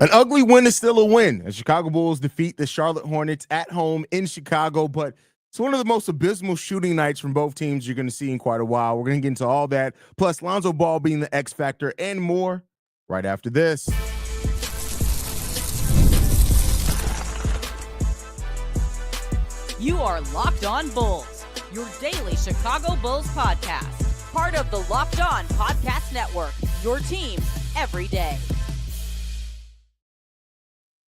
An ugly win is still a win as Chicago Bulls defeat the Charlotte Hornets at home in Chicago, but it's one of the most abysmal shooting nights from both teams you're going to see in quite a while. We're going to get into all that, plus Lonzo Ball being the X factor and more right after this. You are Locked On Bulls, your daily Chicago Bulls podcast. Part of the Locked On Podcast Network, your team every day.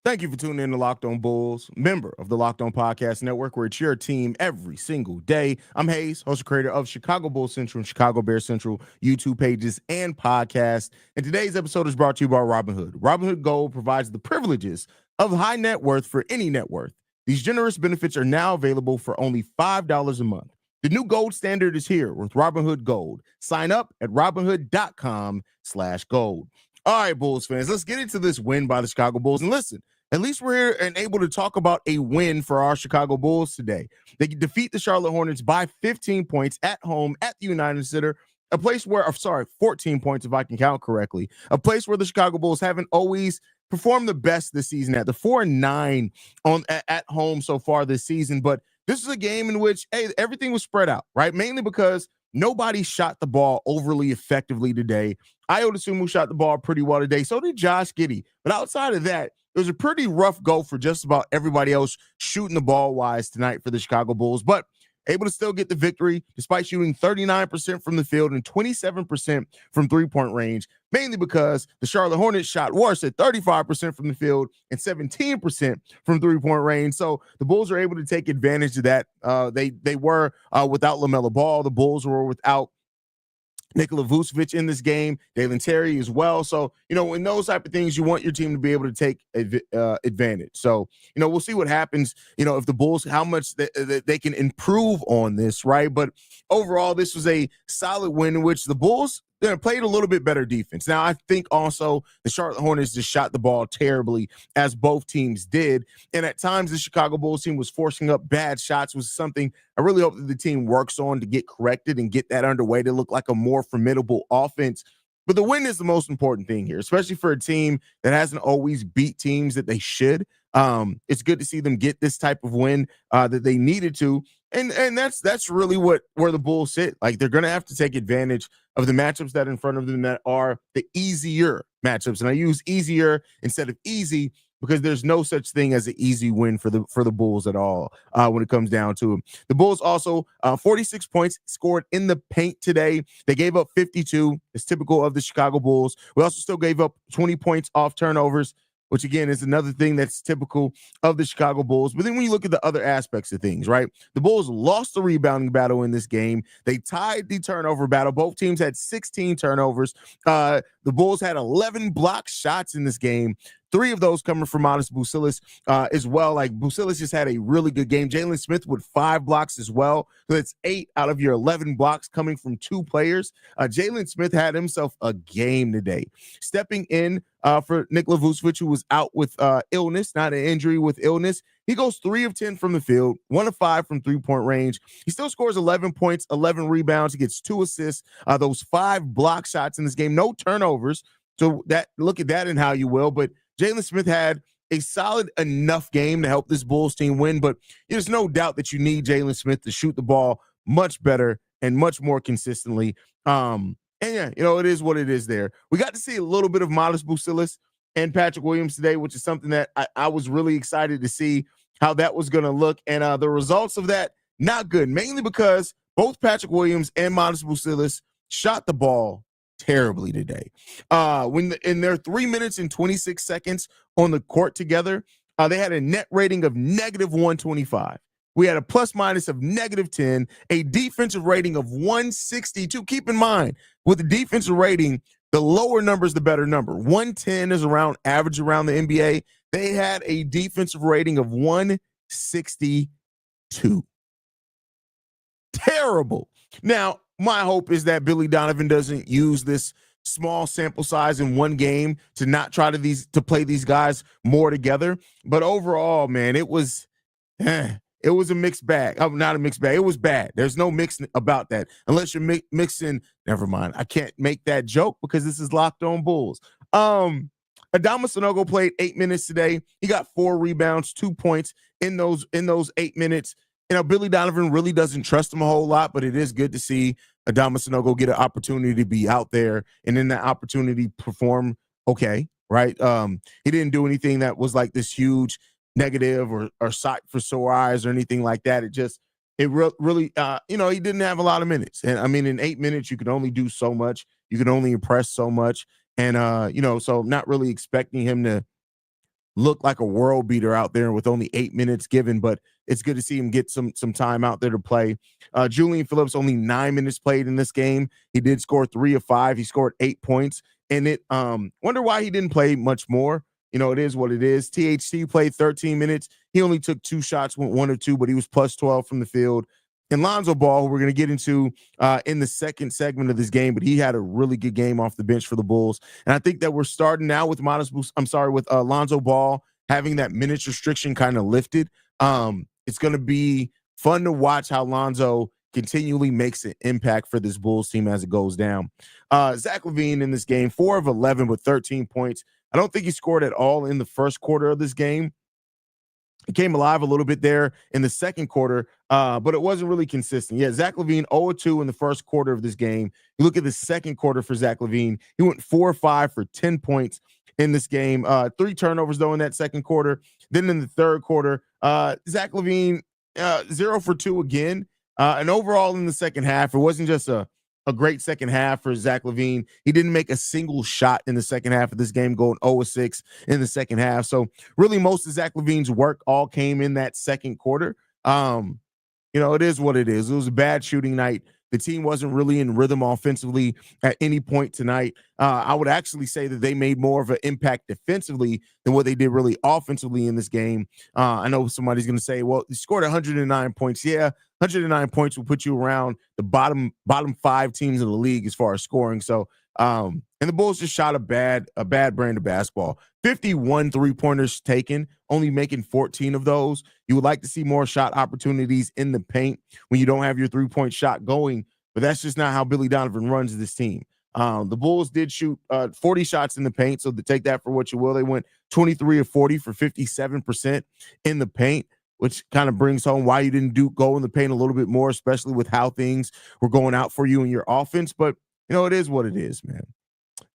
Thank you for tuning in to Locked On Bulls, member of the Locked On Podcast Network, where it's your team every single day. I'm Hayes, host and creator of Chicago Bulls Central and Chicago Bears Central YouTube pages and podcasts. And today's episode is brought to you by Robinhood. Robinhood Gold provides the privileges of high net worth for any net worth. These generous benefits are now available for only $5 a month. The new gold standard is here with Robinhood Gold. Sign up at Robinhood.com/gold. All right, Bulls fans, let's get into this win by the Chicago Bulls. And listen, at least we're here and able to talk about a win for our Chicago Bulls today. They defeat the Charlotte Hornets by 15 points at home at the United Center, a place where, 14 points if I can count correctly, a place where the Chicago Bulls haven't always performed the best this season at. The 4-9 at home so far this season. But this is a game in which, hey, everything was spread out, right? Mainly because nobody shot the ball overly effectively today. Ayo Dosunmu shot the ball pretty well today. So did Josh Giddey. But outside of that, it was a pretty rough go for just about everybody else shooting the ball wise tonight for the Chicago Bulls, but able to still get the victory despite shooting 39% from the field and 27% from three-point range, mainly because the Charlotte Hornets shot worse at 35% from the field and 17% from three-point range. So the Bulls are able to take advantage of that. They were without LaMelo Ball. The Bulls were without Nikola Vucevic in this game, Dalen Terry as well. So, in those type of things, you want your team to be able to take advantage. So, we'll see what happens, if the Bulls, how much they can improve on this, right? But overall, this was a solid win in which the Bulls played a little bit better defense. Now, I think also the Charlotte Hornets just shot the ball terribly, as both teams did. And at times, the Chicago Bulls team was forcing up bad shots, was something I really hope that the team works on to get corrected and get that underway to look like a more formidable offense. But the win is the most important thing here, especially for a team that hasn't always beat teams that they should. It's good to see them get this type of win that they needed to. And that's really where the Bulls sit. Like, they're going to have to take advantage of the matchups that are in front of them that are the easier matchups. And I use easier instead of easy because there's no such thing as an easy win for the Bulls at all when it comes down to them. The Bulls also 46 points scored in the paint today. They gave up 52. It's typical of the Chicago Bulls. We also still gave up 20 points off turnovers, which, again, is another thing that's typical of the Chicago Bulls. But then when you look at the other aspects of things, right, the Bulls lost the rebounding battle in this game. They tied the turnover battle. Both teams had 16 turnovers. The Bulls had 11 block shots in this game. 3 of those coming from Modest Vucevic as well. Like, Vucevic just had a really good game. Jalen Smith with 5 blocks as well. So that's 8 out of your 11 blocks coming from 2 players. Jalen Smith had himself a game today. Stepping in for Nikola Vucevic, who was out with illness, not an injury, with illness. He goes 3 of 10 from the field, 1 of 5 from three-point range. He still scores 11 points, 11 rebounds. He gets 2 assists, those 5 block shots in this game, no turnovers. So look at that and how you will. But Jalen Smith had a solid enough game to help this Bulls team win, but there's no doubt that you need Jalen Smith to shoot the ball much better and much more consistently. And yeah, it is what it is there. We got to see a little bit of Modest Vucevic and Patrick Williams today, which is something that I was really excited to see how that was going to look. And the results of that, not good, mainly because both Patrick Williams and Modest Vucevic shot the ball terribly today. In their 3 minutes and 26 seconds on the court together, they had a net rating of -125. We had a plus minus of -10, a defensive rating of 162. Keep in mind, with the defensive rating, the lower number is the better number. 110 is around average around the NBA. They had a defensive rating of 162. Terrible. Now, my hope is that Billy Donovan doesn't use this small sample size in one game to not try to play these guys more together. But overall, man, it was a mixed bag. Not a mixed bag. It was bad. There's no mixing about that. Unless you're mixing, never mind. I can't make that joke because this is Locked On Bulls. Adama Sanogo played 8 minutes today. He got 4 rebounds, 2 points in those 8 minutes. Billy Donovan really doesn't trust him a whole lot, but it is good to see Adama Sanogo get an opportunity to be out there and in that opportunity perform okay, right? He didn't do anything that was like this huge negative or sight for sore eyes or anything like that. Really, he didn't have a lot of minutes. And I mean, in 8 minutes, you can only do so much. You can only impress so much. And, so not really expecting him to look like a world beater out there with only 8 minutes given, but it's good to see him get some time out there to play. Julian Phillips, only 9 minutes played in this game. He did score 3 of 5. He scored 8 points. And wonder why he didn't play much more. It is what it is. THC played 13 minutes. He only took 2 shots, went 1 or 2, but he was plus 12 from the field. And Lonzo Ball, who we're going to get into in the second segment of this game, but he had a really good game off the bench for the Bulls. And I think that we're starting now with Lonzo Ball having that minutes restriction kind of lifted. It's going to be fun to watch how Lonzo continually makes an impact for this Bulls team as it goes down. Zach LaVine in this game, 4 of 11 with 13 points. I don't think he scored at all in the first quarter of this game. He came alive a little bit there in the second quarter, but it wasn't really consistent. Yeah, Zach LaVine 0-2 in the first quarter of this game. You look at the second quarter for Zach LaVine. He went 4-5 for 10 points in this game. 3 turnovers, though, in that second quarter. Then in the third quarter, Zach LaVine 0 for 2 again. And overall in the second half, it wasn't just a great second half for Zach LaVine. He didn't make a single shot in the second half of this game, going 0-6 in the second half. So really most of Zach LaVine's work all came in that second quarter. It is what it is. It was a bad shooting night. The team wasn't really in rhythm offensively at any point tonight. I would actually say that they made more of an impact defensively than what they did really offensively in this game. I know somebody's going to say, well, he scored 109 points. Yeah, 109 points will put you around the bottom 5 teams in the league as far as scoring. So, and the Bulls just shot a bad brand of basketball. 51 3-pointers taken, only making 14 of those. You would like to see more shot opportunities in the paint when you don't have your 3-point shot going, but that's just not how Billy Donovan runs this team. The Bulls did shoot 40 shots in the paint, so to take that for what you will. They went 23 of 40 for 57% in the paint, which kind of brings home why you didn't go in the paint a little bit more, especially with how things were going out for you in your offense. But, it is what it is, man.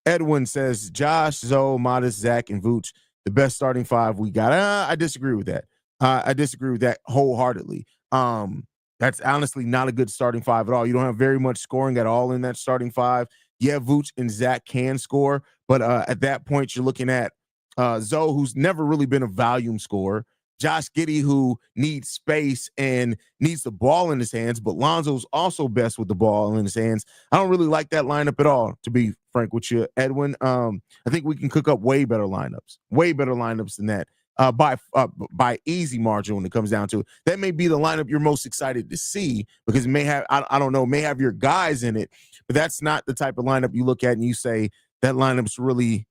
Edwin says, Josh, Zoe, Modest, Zach, and Vooch, the best starting 5 we got. I disagree with that. I disagree with that wholeheartedly. That's honestly not a good starting 5 at all. You don't have very much scoring at all in that starting 5. Yeah, Vooch and Zach can score, but at that point, you're looking at Zoe, who's never really been a volume scorer. Josh Giddey, who needs space and needs the ball in his hands, but Lonzo's also best with the ball in his hands. I don't really like that lineup at all, to be frank with you, Edwin. I think we can cook up way better lineups than that by easy margin when it comes down to it. That may be the lineup you're most excited to see because it may have, I don't know, may have your guys in it, but that's not the type of lineup you look at and you say that lineup's really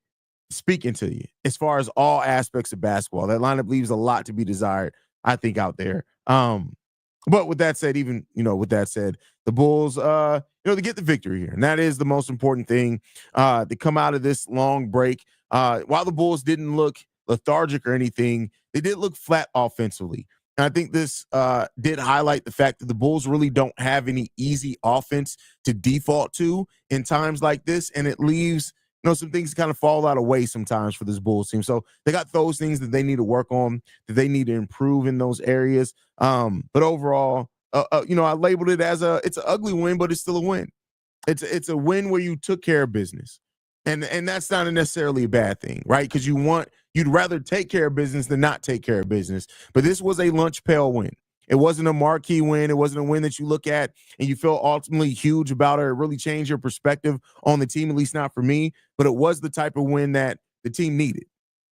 speaking to you as far as all aspects of basketball. That lineup leaves a lot to be desired, I think, out there. But with that said, the Bulls, they get the victory here. And that is the most important thing. They come out of this long break. While the Bulls didn't look lethargic or anything, they did look flat offensively. And I think this did highlight the fact that the Bulls really don't have any easy offense to default to in times like this. And it leaves some things kind of fall out of way sometimes for this Bulls team. So they got those things that they need to work on, that they need to improve in those areas. But overall, I labeled it as it's an ugly win, but it's still a win. It's a win where you took care of business. And that's not necessarily a bad thing, right? Because you'd rather take care of business than not take care of business. But this was a lunch pail win. It wasn't a marquee win. It wasn't a win that you look at and you feel ultimately huge about, or it really changed your perspective on the team, at least not for me. But it was the type of win that the team needed.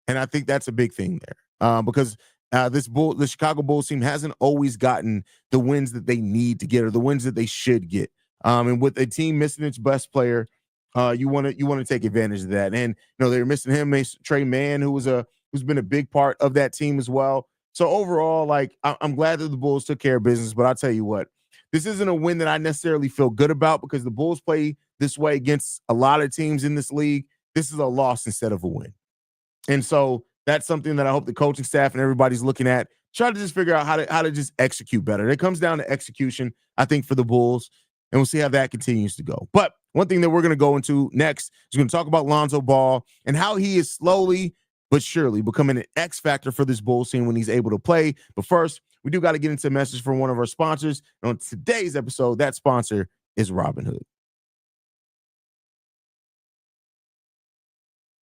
And I think that's a big thing there because the Chicago Bulls team hasn't always gotten the wins that they need to get or the wins that they should get. And with a team missing its best player, you want to take advantage of that. And they're missing him, Trey Mann, who's been a big part of that team as well. So overall, I'm glad that the Bulls took care of business, but I'll tell you what, this isn't a win that I necessarily feel good about because the Bulls play this way against a lot of teams in this league. This is a loss instead of a win. And so that's something that I hope the coaching staff and everybody's looking at. Try to just figure out how to just execute better. It comes down to execution, I think, for the Bulls, and we'll see how that continues to go. But one thing that we're going to go into next is going to talk about Lonzo Ball and how he is slowly but surely becoming an X factor for this Bulls team when he's able to play. But first, we do got to get into a message from one of our sponsors. And on today's episode, that sponsor is Robinhood.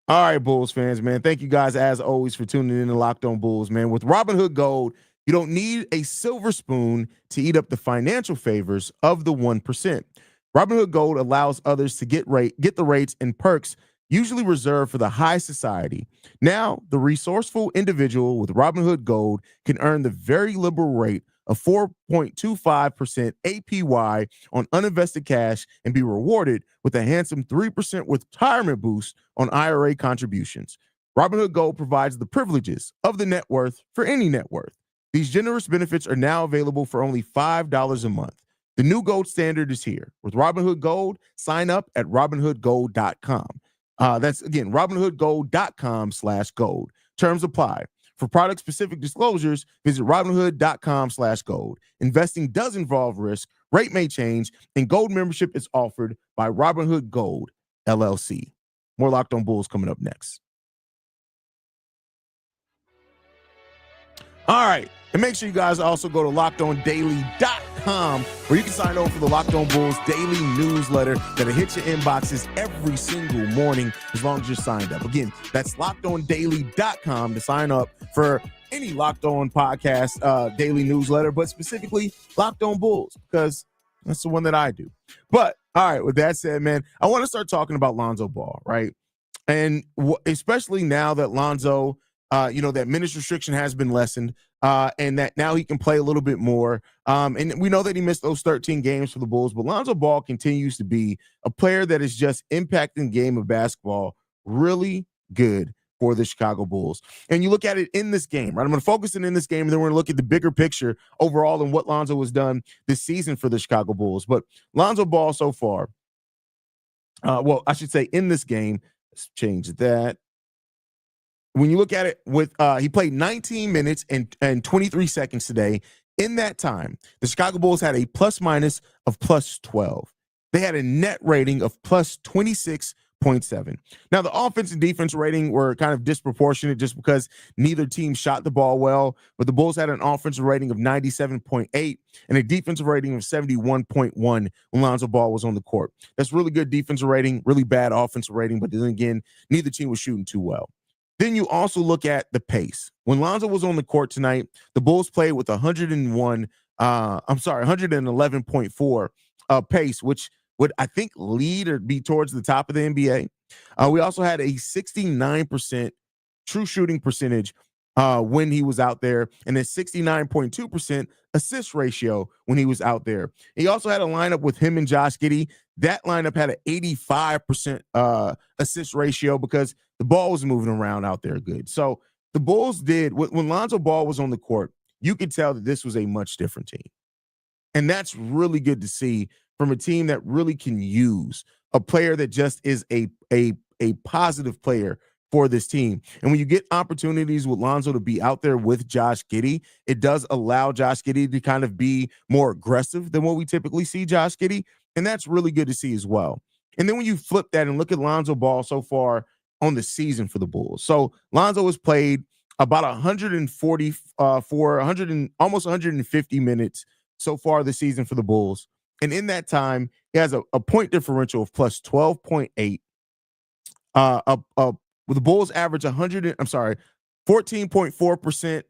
All right, Bulls fans, man. Thank you guys, as always, for tuning in to Locked On Bulls, man. With Robinhood Gold, you don't need a silver spoon to eat up the financial favors of the 1%. Robinhood Gold allows others to get the rates and perks usually reserved for the high society. Now, the resourceful individual with Robinhood Gold can earn the very liberal rate of 4.25% APY on uninvested cash and be rewarded with a handsome 3% retirement boost on IRA contributions. Robinhood Gold provides the privileges of the net worth for any net worth. These generous benefits are now available for only $5 a month. The new gold standard is here. With Robinhood Gold, sign up at robinhoodgold.com. That's, again, robinhoodgold.com/gold. Terms apply. For product-specific disclosures, visit robinhood.com/gold. Investing does involve risk, rate may change, and gold membership is offered by Robinhood Gold, LLC. More Locked On Bulls coming up next. All right, and make sure you guys also go to LockedOnDaily.com, where you can sign up for the Locked On Bulls daily newsletter that'll hit your inboxes every single morning as long as you're signed up. Again, that's LockedOnDaily.com to sign up for any Locked On podcast daily newsletter, but specifically Locked On Bulls, because that's the one that I do. But all right, with that said, man, I want to start talking about Lonzo Ball, right? And especially now that Lonzo, that minutes restriction has been lessened, and that now he can play a little bit more. And we know that he missed those 13 games for the Bulls, but Lonzo Ball continues to be a player that is just impacting the game of basketball really good for the Chicago Bulls. And you look at it in this game, right? I'm going to focus in this game, and then we're going to look at the bigger picture overall and what Lonzo has done this season for the Chicago Bulls. But Lonzo Ball so far, I should say in this game, let's change that. When you look at it with he played 19 minutes and 23 seconds today. In that time, the Chicago Bulls had a plus minus of plus 12. They had a net rating of plus 26.7. Now, the offense and defense rating were kind of disproportionate just because neither team shot the ball well, but the Bulls had an offensive rating of 97.8 and a defensive rating of 71.1 when Lonzo Ball was on the court. That's really good defensive rating, really bad offensive rating, but then again, neither team was shooting too well. Then you also look at the pace. When Lonzo was on the court tonight, the Bulls played with 111.4 pace, which would, I think, lead or be towards the top of the NBA. We also had a 69% true shooting percentage when he was out there, and a 69.2% assist ratio when he was out there. He also had a lineup with him and Josh Giddey. That lineup had an 85% assist ratio because the ball was moving around out there good. So the Bulls did, when Lonzo Ball was on the court, you could tell that this was a much different team. And that's really good to see from a team that really can use a player that just is a positive player for this team. And when you get opportunities with Lonzo to be out there with Josh Giddey, it does allow Josh Giddey to kind of be more aggressive than what we typically see Josh Giddey. And that's really good to see as well. And then when you flip that and look at Lonzo Ball so far on the season for the Bulls. So Lonzo has played about almost 150 minutes so far this season for the Bulls. And in that time, he has a point differential of plus 12.8. With the Bulls average 14.4%.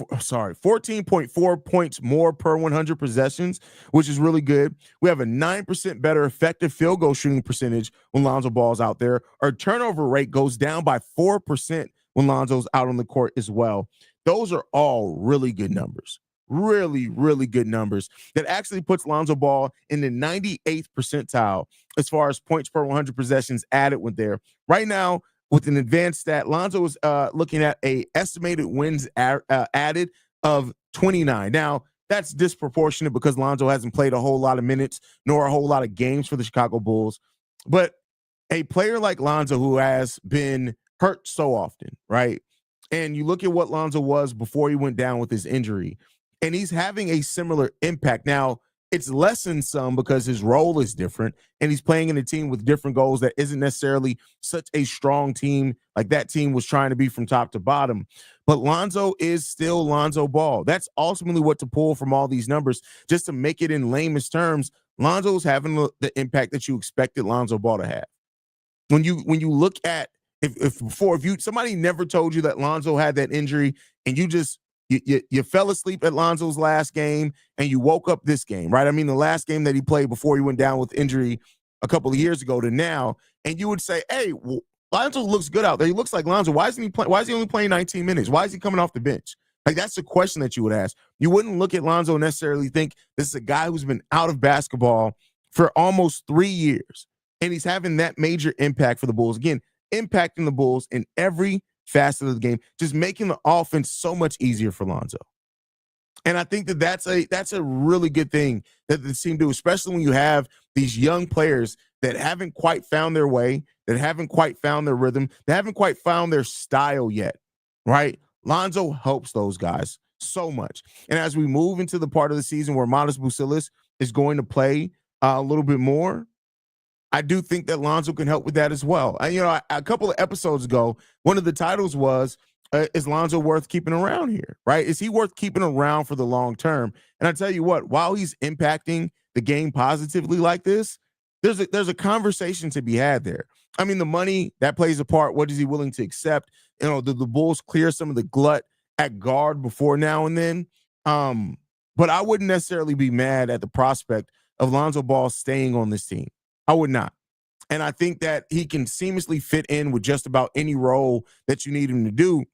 14.4 points more per 100 possessions, which is really good. We have a 9% better effective field goal shooting percentage when Lonzo Ball's out there. Our turnover rate goes down by 4% when Lonzo's out on the court as well. Those are all really good numbers. Really, really good numbers that actually puts Lonzo Ball in the 98th percentile as far as points per 100 possessions added with there. Right now, with an advanced stat, Lonzo is looking at a estimated wins added of 29. Now, that's disproportionate because Lonzo hasn't played a whole lot of minutes nor a whole lot of games for the Chicago Bulls. But a player like Lonzo, who has been hurt so often, right? And you look at what Lonzo was before he went down with his injury, and he's having a similar impact. Now, it's lessened some because his role is different, and he's playing in a team with different goals that isn't necessarily such a strong team like that team was trying to be from top to bottom. But Lonzo is still Lonzo Ball. That's ultimately what to pull from all these numbers. Just to make it in lamest terms, Lonzo's having the impact that you expected Lonzo Ball to have. When you look at if somebody never told you that Lonzo had that injury and you fell asleep at Lonzo's last game and you woke up this game, right? I mean, the last game that he played before he went down with injury a couple of years ago to now, and you would say, hey, Lonzo looks good out there. He looks like Lonzo. Why isn't he playing? Why is he only playing 19 minutes? Why is he coming off the bench? Like, that's the question that you would ask. You wouldn't look at Lonzo and necessarily think this is a guy who's been out of basketball for almost 3 years, and he's having that major impact for the Bulls. Again, impacting the Bulls in every facet of the game, just making the offense so much easier for Lonzo. And I think that's a really good thing that the team do, especially when you have these young players that haven't quite found their way, that haven't quite found their rhythm, that haven't quite found their style yet, right? Lonzo helps those guys so much. And as we move into the part of the season where Modest Vucevic is going to play a little bit more, I do think that Lonzo can help with that as well. A couple of episodes ago, one of the titles was, is Lonzo worth keeping around here, right? Is he worth keeping around for the long term? And I tell you what, while he's impacting the game positively like this, there's a conversation to be had there. I mean, the money, that plays a part. What is he willing to accept? The Bulls clear some of the glut at guard before now and then. But I wouldn't necessarily be mad at the prospect of Lonzo Ball staying on this team. I would not. And I think that he can seamlessly fit in with just about any role that you need him to do.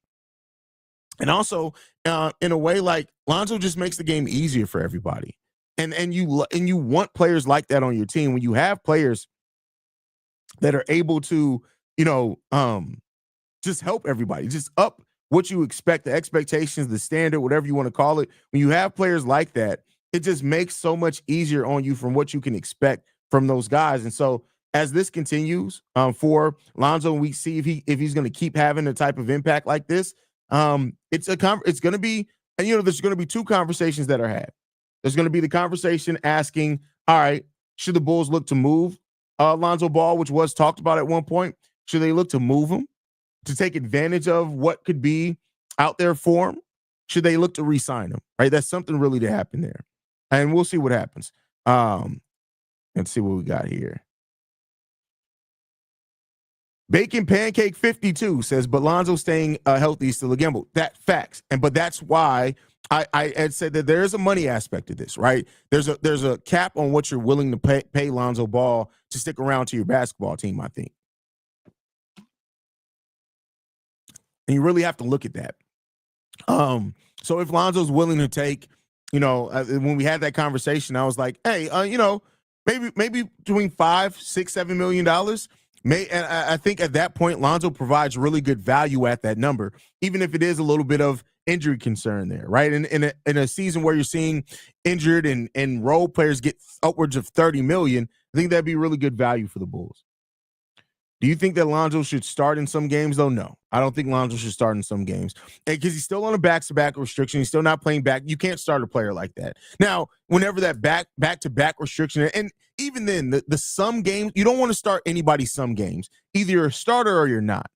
And also, in a way, like, Lonzo just makes the game easier for everybody. And you want players like that on your team. When you have players that are able to, just help everybody, just up what you expect, the expectations, the standard, whatever you want to call it. When you have players like that, it just makes so much easier on you from what you can expect from those guys. And so as this continues for Lonzo, we see if he's going to keep having the type of impact like this. It's going to be, and there's going to be two conversations that are had. There's going to be the conversation asking, all right, should the Bulls look to move Lonzo Ball, which was talked about at one point? Should they look to move him to take advantage of what could be out there for him? Should they look to re-sign him? Right, that's something really to happen there, and we'll see what happens. Let's see what we got here. Bacon Pancake 52 says, but Lonzo staying healthy is still a gamble. That facts. But that's why I had said that there is a money aspect to this, right? There's a cap on what you're willing to pay Lonzo Ball to stick around to your basketball team, I think. And you really have to look at that. So if Lonzo's willing to take, when we had that conversation, I was like, hey, maybe between $5, $6, $7 million. And I think at that point, Lonzo provides really good value at that number, even if it is a little bit of injury concern there, right? In a season where you're seeing injured and role players get upwards of $30 million, I think that'd be really good value for the Bulls. Do you think that Lonzo should start in some games, though? No, I don't think Lonzo should start in some games because he's still on a back-to-back restriction. He's still not playing back. You can't start a player like that. Now, whenever that back-to-back restriction, and even then, the some games, you don't want to start anybody some games. Either you're a starter or you're not.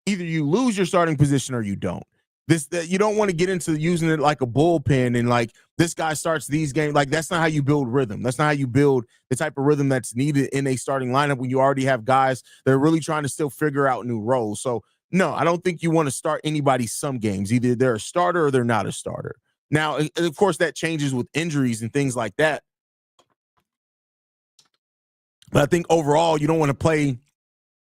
Either you lose your starting position or you don't. You don't want to get into using it like a bullpen and like this guy starts these games. Like, that's not how you build rhythm. That's not how you build the type of rhythm that's needed in a starting lineup when you already have guys that are really trying to still figure out new roles. So, no, I don't think you want to start anybody some games. Either they're a starter or they're not a starter. Now, of course, that changes with injuries and things like that. But I think overall, you don't want to play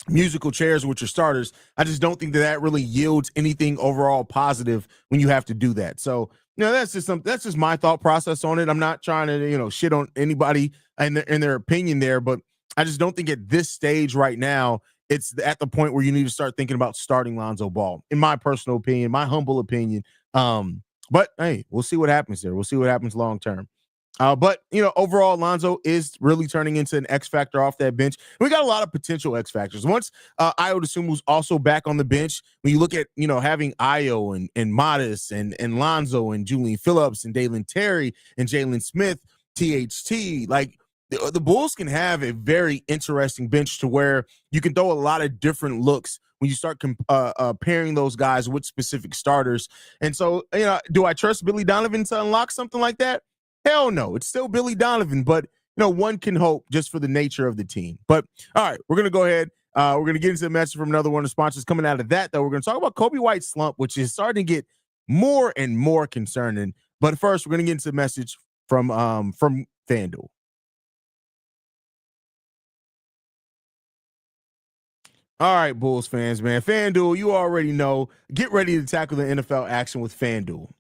musical chairs with your starters. I just don't think that really yields anything overall positive when you have to do that. So, that's just my thought process on it. I'm not trying to, shit on anybody and their opinion there, but I just don't think at this stage right now, it's at the point where you need to start thinking about starting Lonzo Ball, in my personal opinion, my humble opinion. But hey, we'll see what happens there. We'll see what happens long term. But, overall, Lonzo is really turning into an X factor off that bench. We got a lot of potential X factors. Once Io DeSumo's also back on the bench, when you look at, having Io and Modest and Lonzo and Julian Phillips and Dalen Terry and Jalen Smith, THT, like the Bulls can have a very interesting bench to where you can throw a lot of different looks when you start pairing those guys with specific starters. And so, do I trust Billy Donovan to unlock something like that? Hell no. It's still Billy Donovan, but one can hope just for the nature of the team. But all right, we're gonna go ahead. We're gonna get into the message from another one of the sponsors. Coming out of that, though, we're gonna talk about Coby White's slump, which is starting to get more and more concerning. But first, we're gonna get into the message from FanDuel. All right, Bulls fans, man. FanDuel, you already know. Get ready to tackle the NFL action with FanDuel,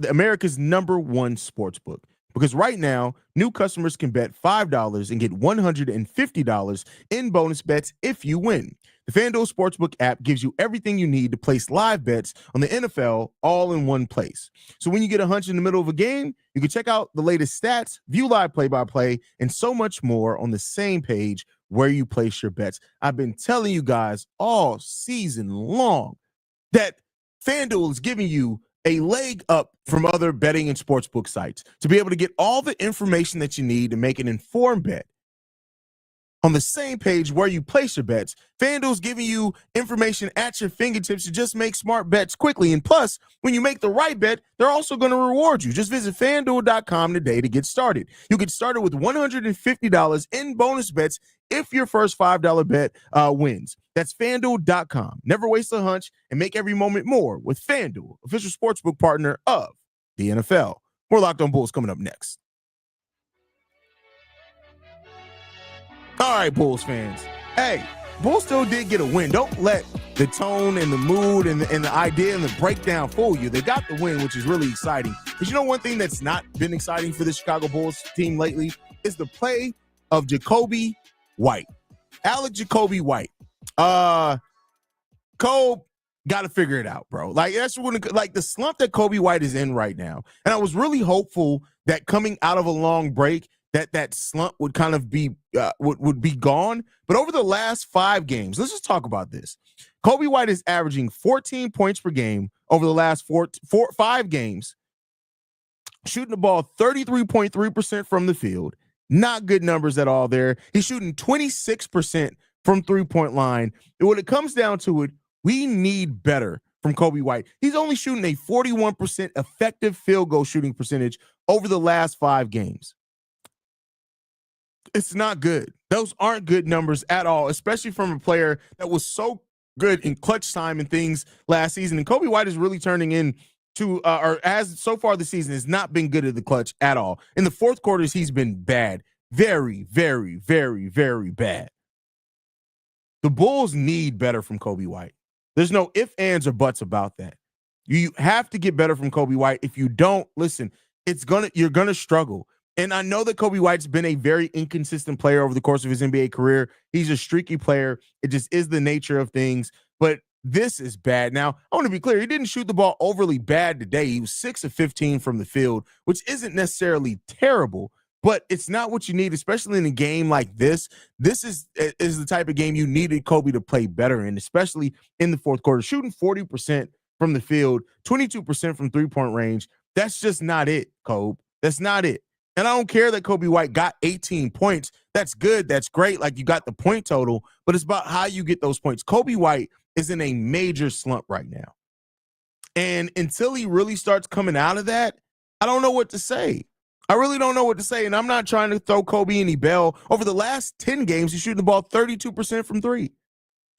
America's #1 sports book. Because right now, new customers can bet $5 and get $150 in bonus bets if you win. The FanDuel Sportsbook app gives you everything you need to place live bets on the NFL all in one place. So when you get a hunch in the middle of a game, you can check out the latest stats, view live play-by-play, and so much more on the same page where you place your bets. I've been telling you guys all season long that FanDuel is giving you a leg up from other betting and sportsbook sites to be able to get all the information that you need to make an informed bet on the same page where you place your bets. FanDuel's giving you information at your fingertips to just make smart bets quickly. And plus, when you make the right bet, they're also going to reward you. Just visit FanDuel.com today to get started. You get started with $150 in bonus bets if your first $5 bet wins. That's FanDuel.com. Never waste a hunch and make every moment more with FanDuel, official sportsbook partner of the NFL. More Locked On Bulls coming up next. All right, Bulls fans. Hey, Bulls still did get a win. Don't let the tone and the mood and the idea and the breakdown fool you. They got the win, which is really exciting. Because one thing that's not been exciting for the Chicago Bulls team lately is the play of Coby White. Coby White. Kobe got to figure it out, bro. Like, that's the slump that Coby White is in right now. And I was really hopeful that coming out of a long break, that slump would kind of be would be gone. But over the last 5 games, let's just talk about this. Coby White is averaging 14 points per game over the last 5 games, shooting the ball 33.3% from the field. Not good numbers at all there. He's shooting 26% from three-point line. And when it comes down to it, we need better from Coby White. He's only shooting a 41% effective field goal shooting percentage over the last 5 games. It's not good. Those aren't good numbers at all, especially from a player that was so good in clutch time and things last season. And Coby White is really turning into, or as so far this season, has not been good at the clutch at all. In the fourth quarters, he's been bad. Very, very, very, very bad. The Bulls need better from Coby White. There's no ifs, ands, or buts about that. You have to get better from Coby White. If you don't, listen, you're gonna struggle. And I know that Coby White's been a very inconsistent player over the course of his NBA career. He's a streaky player. It just is the nature of things. But this is bad. Now, I want to be clear. He didn't shoot the ball overly bad today. He was 6 of 15 from the field, which isn't necessarily terrible, but it's not what you need, especially in a game like this. This is the type of game you needed Coby to play better in, especially in the fourth quarter. Shooting 40% from the field, 22% from three-point range. That's just not it, Coby. That's not it. And I don't care that Coby White got 18 points. That's good. That's great. Like, you got the point total, but it's about how you get those points. Coby White is in a major slump right now. And until he really starts coming out of that, I don't know what to say. I really don't know what to say. And I'm not trying to throw Coby any bell. Over the last 10 games, he's shooting the ball 32% from 3,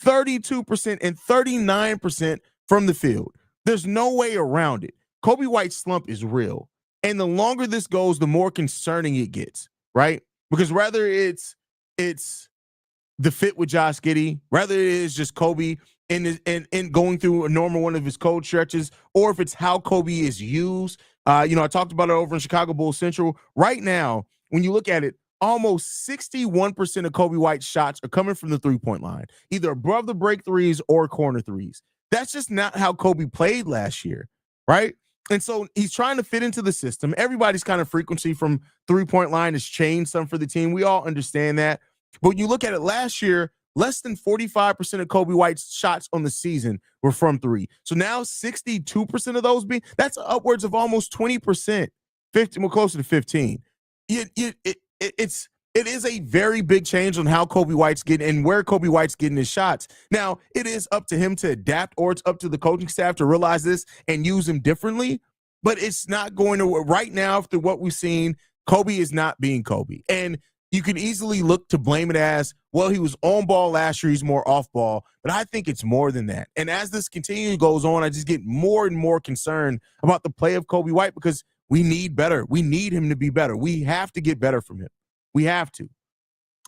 32% and 39% from the field. There's no way around it. Coby White's slump is real. And the longer this goes, the more concerning it gets, right? Because whether it's the fit with Josh Giddey, whether it is just Coby and going through a normal one of his cold stretches, or if it's how Coby is used. I talked about it over in Chicago Bulls Central. Right now, when you look at it, almost 61% of Coby White's shots are coming from the three-point line, either above the break threes or corner threes. That's just not how Coby played last year, right? And so he's trying to fit into the system. Everybody's kind of frequency from three-point line has changed some for the team. We all understand that. But when you look at it last year, less than 45% of Coby White's shots on the season were from three. So now 62% of those that's upwards of almost 20%, 50, well, closer to 15. It is a very big change on how Coby White's getting and where Coby White's getting his shots. Now, it is up to him to adapt, or it's up to the coaching staff to realize this and use him differently. But it's not going to, right now, after what we've seen, Coby is not being Coby. And you can easily look to blame it as, well, he was on ball last year, he's more off ball. But I think it's more than that. And as this continually goes on, I just get more and more concerned about the play of Coby White, because we need better. We need him to be better. We have to get better from him. We have to.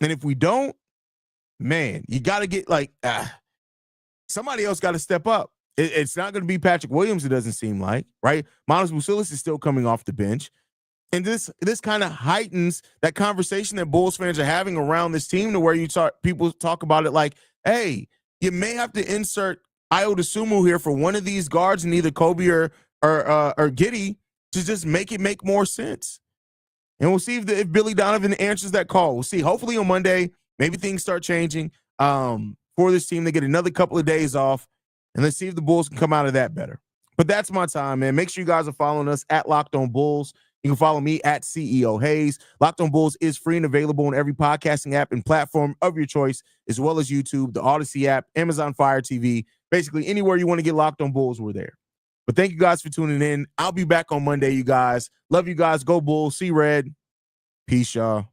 And if we don't, man, you got to get somebody else got to step up. It's not going to be Patrick Williams, it doesn't seem like, right? Miles Vucevic is still coming off the bench. And this kind of heightens that conversation that Bulls fans are having around this team, to where people talk about it like, hey, you may have to insert Ayo Dosunmu here for one of these guards, and either Coby or Giddey, to just make it make more sense. And we'll see if Billy Donovan answers that call. We'll see. Hopefully on Monday, maybe things start changing for this team. They get another couple of days off, and let's see if the Bulls can come out of that better. But that's my time, man. Make sure you guys are following us at Locked On Bulls. You can follow me at CEO Hayes. Locked On Bulls is free and available on every podcasting app and platform of your choice, as well as YouTube, the Odyssey app, Amazon Fire TV. Basically, anywhere you want to get Locked On Bulls, we're there. But thank you guys for tuning in. I'll be back on Monday, you guys. Love you guys. Go Bulls. See red. Peace, y'all.